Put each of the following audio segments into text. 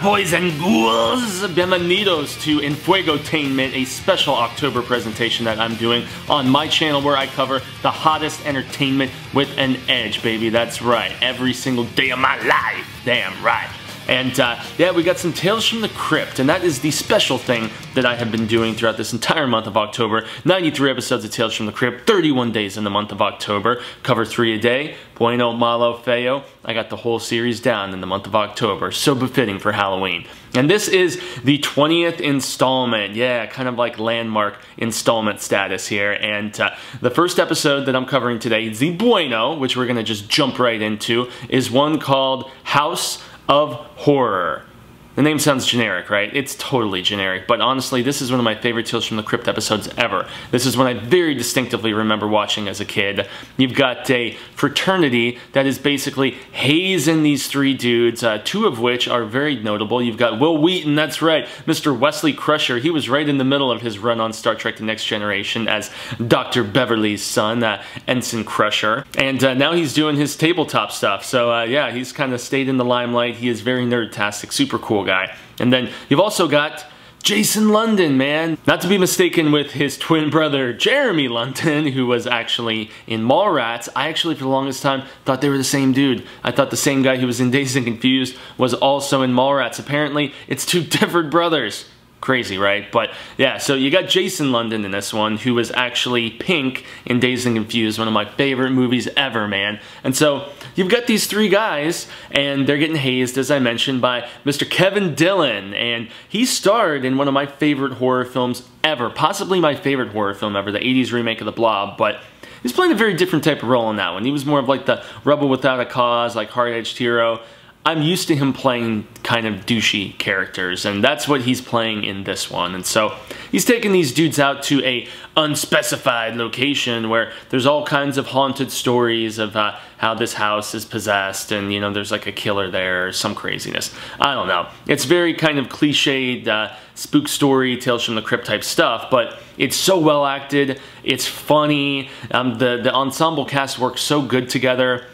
boys and ghouls! Bienvenidos to Enfuegotainment, a special October presentation that I'm doing on my channel where I cover the hottest entertainment with an edge, baby. That's right. Every single day of my life. Damn right. And yeah, we got some Tales from the Crypt, and that is the special thing that I have been doing throughout this entire month of October. 93 episodes of Tales from the Crypt, 31 days in the month of October. Cover 3 a day. Bueno, Malo, Feo. I got the whole series down in the month of October. So befitting for Halloween. And this is the 20th installment. Yeah, kind of like landmark installment status here. And the first episode that I'm covering today is the Bueno, which we're going to just jump right into, is one called House of Horror. The name sounds generic, right? It's totally generic, but honestly, this is one of my favorite Tales from the Crypt episodes ever. This is one I very distinctively remember watching as a kid. You've got a fraternity that is basically hazing these three dudes, two of which are very notable. You've got Will Wheaton, that's right, Mr. Wesley Crusher. He was right in the middle of his run on Star Trek The Next Generation as Dr. Beverly's son, Ensign Crusher. And now he's doing his tabletop stuff, so yeah, he's kind of stayed in the limelight. He is very nerd-tastic, super cool guy. And then you've also got Jason London, man. Not to be mistaken with his twin brother, Jeremy London, who was actually in Mallrats. I actually, for the longest time, thought they were the same dude. I thought the same guy who was in Dazed and Confused was also in Mallrats. Apparently, it's two different brothers. Crazy, right? But yeah, so you got Jason London in this one, who was actually Pink in Dazed and Confused, one of my favorite movies ever, man. And so you've got these three guys, and they're getting hazed, as I mentioned, by Mr. Kevin Dillon, and he starred in one of my favorite horror films ever, possibly my favorite horror film ever, the 80s remake of The Blob, but he's playing a very different type of role in that one. He was more of like the rebel without a cause, like hard-edged hero. I'm used to him playing kind of douchey characters, and that's what he's playing in this one. And so he's taking these dudes out to a unspecified location where there's all kinds of haunted stories of how this house is possessed, and you know, there's like a killer there or some craziness. I don't know. It's very kind of cliched spook story, Tales from the Crypt type stuff, but it's so well acted. It's funny. The ensemble cast works so good together.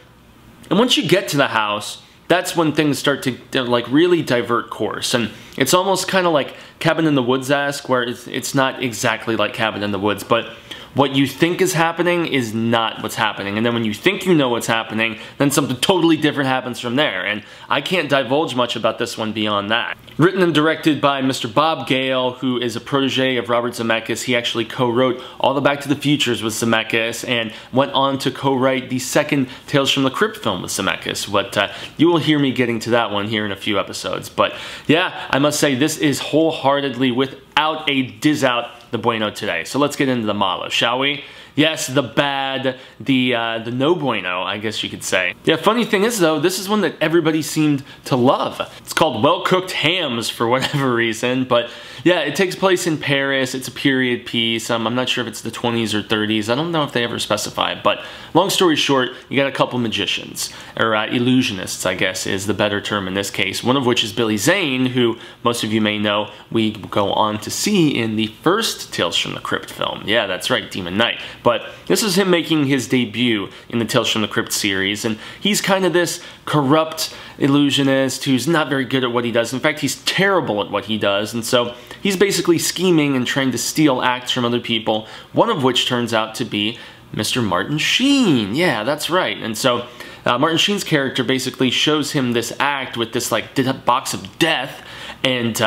And once you get to the house, that's when things start to like really divert course, and it's almost kind of like Cabin in the Woods-esque, where it's not exactly like Cabin in the Woods, but what you think is happening is not what's happening, and then when you think you know what's happening, then something totally different happens from there, and I can't divulge much about this one beyond that. Written and directed by Mr. Bob Gale, who is a protege of Robert Zemeckis. He actually co-wrote all the Back to the Futures with Zemeckis, and went on to co-write the second Tales from the Crypt film with Zemeckis. But you will hear me getting to that one here in a few episodes. But yeah, I must say this is wholeheartedly, without a diz-out, the Bueno today. So let's get into the Malo, shall we? Yes, the bad, the no bueno, I guess you could say. Yeah, funny thing is though, this is one that everybody seemed to love. It's called Well-Cooked Hams for whatever reason, but yeah, it takes place in Paris. It's a period piece. I'm not sure if it's the 20s or 30s. I don't know if they ever specify, but long story short, you got a couple magicians, or illusionists, I guess is the better term in this case, one of which is Billy Zane, who most of you may know we go on to see in the first Tales from the Crypt film. Yeah, that's right, Demon Knight. But this is him making his debut in the Tales from the Crypt series, and he's kind of this corrupt illusionist who's not very good at what he does. In fact, he's terrible at what he does, and so he's basically scheming and trying to steal acts from other people, one of which turns out to be Mr. Martin Sheen. Yeah, that's right. And so Martin Sheen's character basically shows him this act with this like box of death, and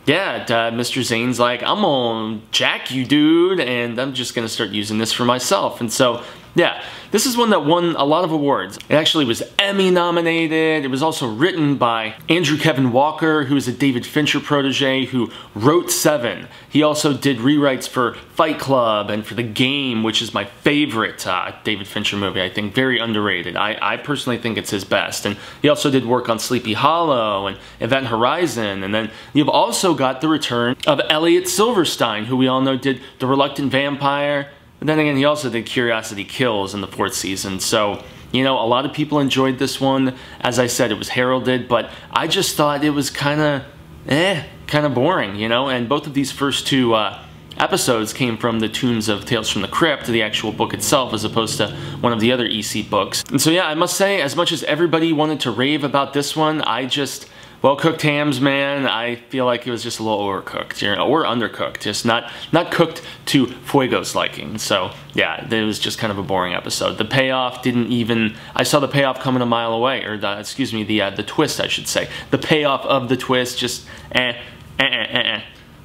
yeah, Mr. Zane's like, I'm gonna jack you, dude, and I'm just gonna start using this for myself. And so, yeah, this is one that won a lot of awards. It actually was Emmy nominated. It was also written by Andrew Kevin Walker, who is a David Fincher protege who wrote Seven. He also did rewrites for Fight Club and for The Game, which is my favorite David Fincher movie. I think very underrated. I personally think it's his best. And he also did work on Sleepy Hollow and Event Horizon. And then you've also got the return of Elliot Silverstein, who we all know did The Reluctant Vampire. But then again, he also did Curiosity Kills in the 4th season. So, you know, a lot of people enjoyed this one. As I said, it was heralded, but I just thought it was kind of boring, you know? And both of these first two episodes came from the Tombs of Tales from the Crypt, the actual book itself, as opposed to one of the other EC books. And so yeah, I must say, as much as everybody wanted to rave about this one, I just well-cooked hams, man, I feel like it was just a little overcooked, or undercooked, just not cooked to Fuego's liking. So yeah, it was just kind of a boring episode. The payoff didn't even, I saw the payoff coming a mile away, or excuse me, the twist, I should say. The payoff of the twist, just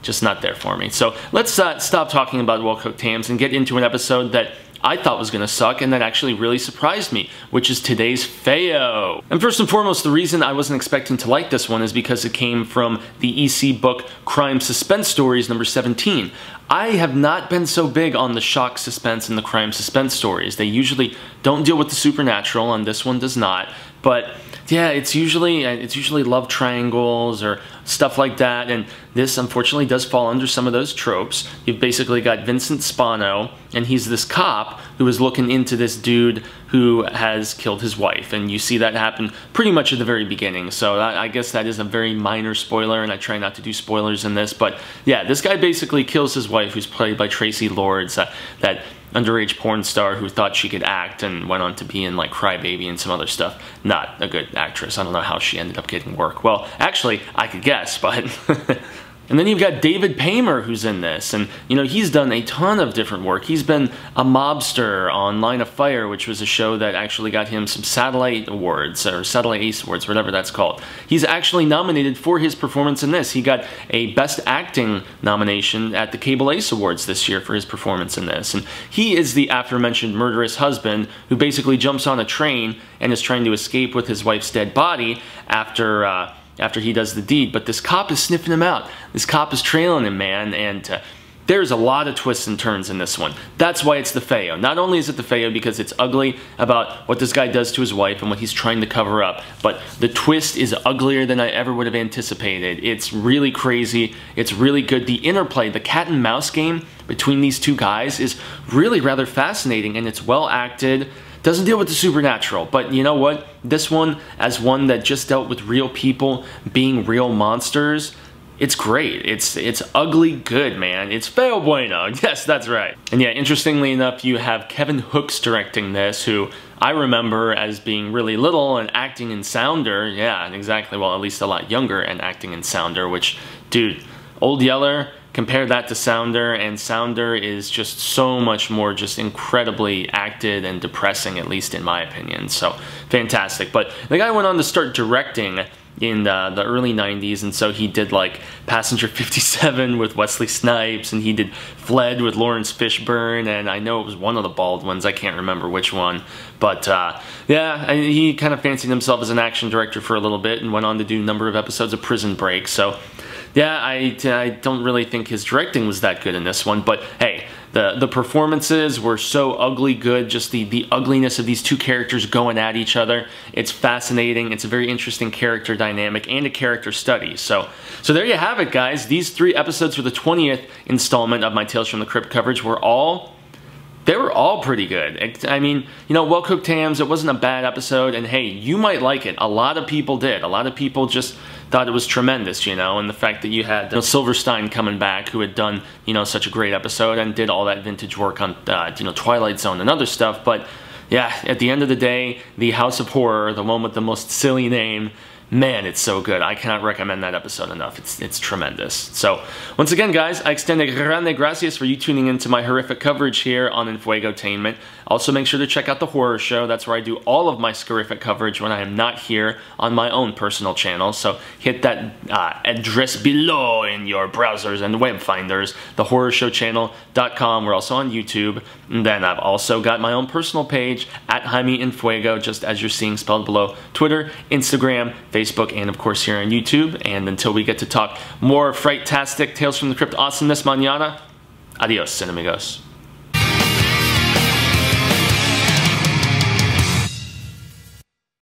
just not there for me. So let's stop talking about well-cooked hams and get into an episode that I thought was gonna suck and that actually really surprised me, which is today's Feo. And first and foremost, the reason I wasn't expecting to like this one is because it came from the EC book Crime Suspense Stories number 17. I have not been so big on the shock suspense and the crime suspense stories. They usually don't deal with the supernatural, and this one does not. But yeah, it's usually love triangles or stuff like that, and this unfortunately does fall under some of those tropes. You've basically got Vincent Spano, and he's this cop who is looking into this dude who has killed his wife, and you see that happen pretty much at the very beginning. So I guess that is a very minor spoiler, and I try not to do spoilers in this, but yeah, this guy basically kills his wife, who's played by Tracy Lords, that underage porn star who thought she could act and went on to be in like Crybaby and some other stuff. Not a good actress. I don't know how she ended up getting work. Well, actually, I could guess, but... And then you've got David Paymer who's in this, and you know, he's done a ton of different work. He's been a mobster on Line of Fire, which was a show that actually got him some Satellite Awards, or Satellite Ace Awards, whatever that's called. He's actually nominated for his performance in this. He got a Best Acting nomination at the Cable Ace Awards this year for his performance in this. And he is the aforementioned murderous husband who basically jumps on a train and is trying to escape with his wife's dead body after he does the deed, but this cop is sniffing him out. This cop is trailing him, man, and there's a lot of twists and turns in this one. That's why it's the Feo. Not only is it the Feo because it's ugly about what this guy does to his wife and what he's trying to cover up, but the twist is uglier than I ever would have anticipated. It's really crazy. It's really good. The interplay, the cat and mouse game between these two guys is really rather fascinating, and it's well acted. Doesn't deal with the supernatural, but you know what? This one, as one that just dealt with real people being real monsters, it's great. It's ugly good, man. It's Feo Bueno. Yes, that's right. And yeah, interestingly enough, you have Kevin Hooks directing this, who I remember as being really little and acting in Sounder. Yeah, exactly. Well, at least a lot younger and acting in Sounder, which, dude, Old Yeller, compare that to Sounder, and Sounder is just so much more just incredibly acted and depressing, at least in my opinion. So, fantastic. But the guy went on to start directing in the early 90s, and so he did like Passenger 57 with Wesley Snipes, and he did Fled with Lawrence Fishburne, and I know it was one of the bald ones, I can't remember which one, but yeah, he kind of fancied himself as an action director for a little bit and went on to do a number of episodes of Prison Break. So yeah, I don't really think his directing was that good in this one, but hey, the performances were so ugly good, just the ugliness of these two characters going at each other. It's fascinating. It's a very interesting character dynamic and a character study. So there you have it, guys. These 3 episodes for the 20th installment of my Tales from the Crypt coverage were all pretty good. I mean, you know, Well Cooked Hams, it wasn't a bad episode, and hey, you might like it. A lot of people did. A lot of people just thought it was tremendous, you know, and the fact that you had Silverstein coming back, who had done, you know, such a great episode and did all that vintage work on, you know, Twilight Zone and other stuff. But yeah, at the end of the day, the House of Horror, the one with the most silly name, man, it's so good. I cannot recommend that episode enough. It's tremendous. So, once again, guys, I extend a grande gracias for you tuning into my horrific coverage here on Enfuegotainment. Also, make sure to check out the horror show. That's where I do all of my scarific coverage when I am not here on my own personal channel. So, hit that address below in your browsers and web finders, thehorrorshowchannel.com. We're also on YouTube. And then I've also got my own personal page at Jaime En Fuego, just as you're seeing spelled below. Twitter, Instagram, Facebook, and of course here on YouTube. And until we get to talk more fright-tastic Tales from the Crypt awesomeness mañana, adios, amigos.